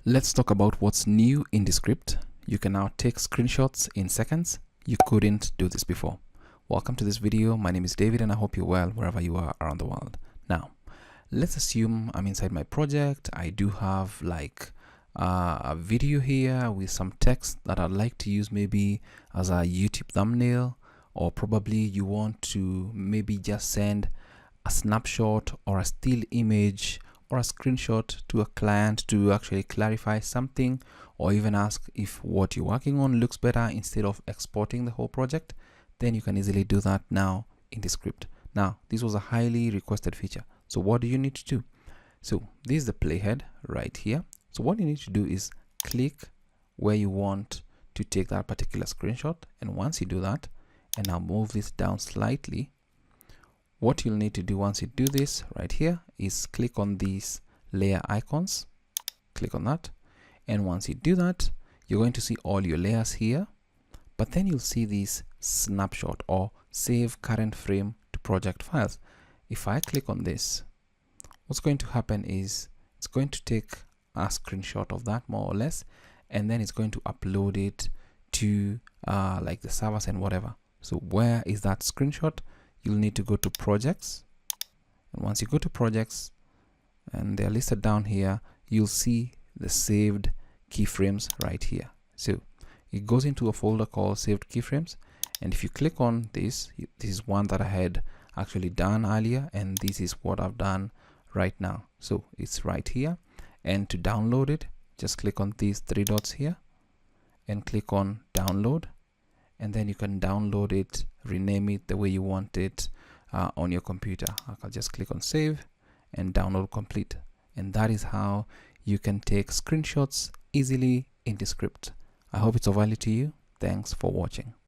Let's talk about what's new in Descript. You can now take screenshots in seconds. You couldn't do this before. Welcome to this video. My name is David and I hope you're well wherever you are around the world. Now, let's assume I'm inside my project. I do have like a video here with some text that I'd like to use maybe as a YouTube thumbnail, or probably you want to maybe just send a snapshot or a still image or a screenshot to a client to actually clarify something, or even ask if what you're working on looks better instead of exporting the whole project. Then you can easily do that now in Descript. Now, this was a highly requested feature. So what do you need to do? So this is the playhead right here. So what you need to do is click where you want to take that particular screenshot. And once you do that, and I'll move this down slightly, what you'll need to do once you do this right here is click on these layer icons, click on that. And once you do that, you're going to see all your layers here, but then you'll see this snapshot or save current frame to project files. If I click on this, what's going to happen is it's going to take a screenshot of that more or less, and then it's going to upload it to like the servers and whatever. So where is that screenshot? You'll need to go to projects, and once you go to projects and they're listed down here, you'll see the saved keyframes right here. So it goes into a folder called Saved Keyframes, and if you click on this, this is one that I had actually done earlier, and this is what I've done right now. So it's right here, and to download it, just click on these three dots here and click on download, and then you can download it, rename it the way you want it on your computer. I'll just click on save and download complete. And that is how you can take screenshots easily in Descript. I hope it's of value to you. Thanks for watching.